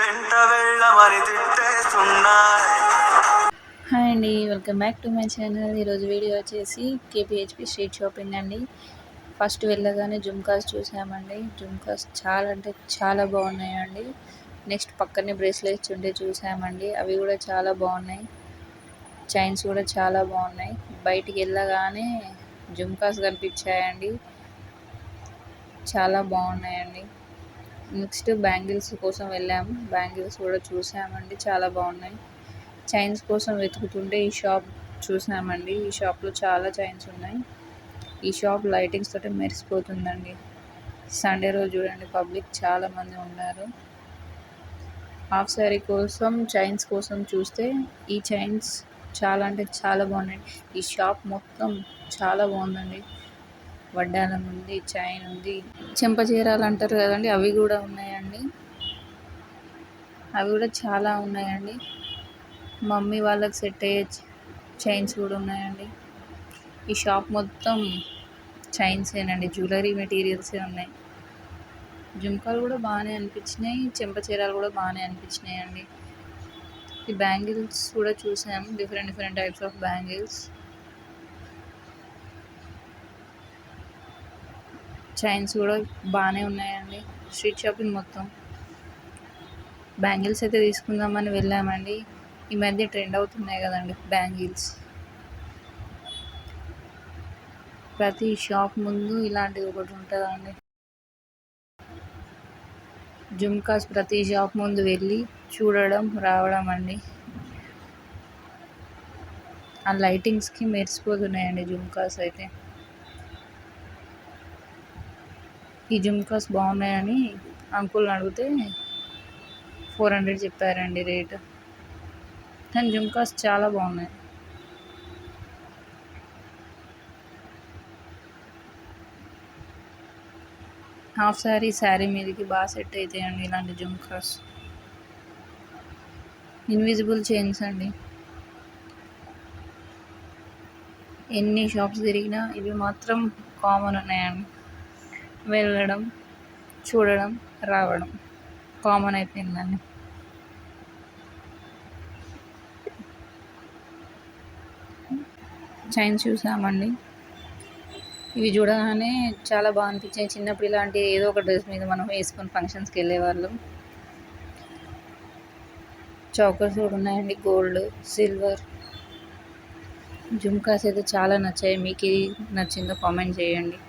Hi అండి, welcome back to my channel. ఈరోజు video వచ్చేసి కేపీహెచ్పి స్ట్రీట్ షాపింగ్ అండి. ఫస్ట్ వెళ్ళగానే జుమ్కాస్ చూసామండి. జుమ్కాస్ చాలా అంటే చాలా బాగున్నాయండి. నెక్స్ట్ పక్కనే బ్రేస్లెట్స్ ఉంటే చూసామండి, అవి కూడా చాలా బాగున్నాయి. చైన్స్ కూడా చాలా బాగున్నాయి. బయటికి వెళ్ళగానే జుమ్కాస్ కనిపించాయండి, చాలా బాగున్నాయండి. నెక్స్ట్ బ్యాంగిల్స్ కోసం వెళ్ళాము, బ్యాంగిల్స్ కూడా చూసామండి, చాలా బాగున్నాయి. చైన్స్ కోసం వెతుకుతుంటే ఈ షాప్ చూసామండి. ఈ షాప్లో చాలా చైన్స్ ఉన్నాయి. ఈ షాప్ లైటింగ్స్ తోటి మెరిసిపోతుందండి. సండే రోజు చూడండి, పబ్లిక్ చాలా మంది ఉన్నారు. హాఫ్ శారీ కోసం చైన్స్ కోసం చూస్తే ఈ చైన్స్ చాలా అంటే చాలా బాగున్నాయి. ఈ షాప్ మొత్తం చాలా బాగుందండి. వడ్డానం ఉంది, చైన్ ఉంది, చెంప చీరాలు అంటారు కదండి, అవి కూడా ఉన్నాయండి. అవి కూడా చాలా ఉన్నాయండి. మమ్మీ వాళ్ళకి సెట్ అయ్యే చైన్స్ కూడా ఉన్నాయండి. ఈ షాప్ మొత్తం చైన్సేనండి, జ్యువెలరీ మెటీరియల్సే ఉన్నాయి. జుంకాలు కూడా బాగానే అనిపించినాయి, చెంప చీరాలు కూడా బాగానే అనిపించినాయి అండి. ఈ బ్యాంగిల్స్ కూడా చూసాము, different types of bangles. Chains కూడా బాగానే ఉన్నాయండి. స్ట్రీట్ షాపింగ్ మొత్తం బ్యాంగిల్స్ అయితే తీసుకుందామని వెళ్ళామండి. ఈ మధ్య ట్రెండ్ అవుతున్నాయి కదండి బ్యాంగిల్స్. ప్రతి షాప్ ముందు ఇలాంటిది ఒకటి ఉంటుందండి. జుమ్కాస్ ప్రతి షాప్ ముందు వెళ్ళి చూడడం రావడం అండి. ఆ లైటింగ్స్కి మెరిసిపోతున్నాయండి జుమ్కాస్ అయితే. ఈ జుమ్కాస్ బాగున్నాయని అంకుల్ని అడిగితే 400 చెప్పారండి రేటు. కానీ జుమ్కాస్ చాలా బాగున్నాయి. హాఫ్ శారీ మీదకి బాగా సెట్ అవుతాయండి ఇలాంటి జుమ్కాస్. ఇన్విజిబుల్ చైన్స్ అండి. ఎన్ని షాప్స్ తిరిగినా ఇవి మాత్రం కామన్ ఉన్నాయండి. వెళ్ళడం, చూడడం, రావడం కామన్ అయిపోయిందండి. చైన్స్ చూసామండి, ఇవి చూడగానే చాలా బాగా అనిపించాయి. చిన్నప్పుడు ఇలాంటి ఏదో ఒక డ్రెస్ మీద మనం వేసుకొని ఫంక్షన్స్కి వెళ్ళేవాళ్ళం. చౌకర్స్ కూడా ఉన్నాయండి, గోల్డ్, సిల్వర్. జుమ్కాస్ అయితే చాలా నచ్చాయి. మీకు ఏది నచ్చిందో కామెంట్ చేయండి.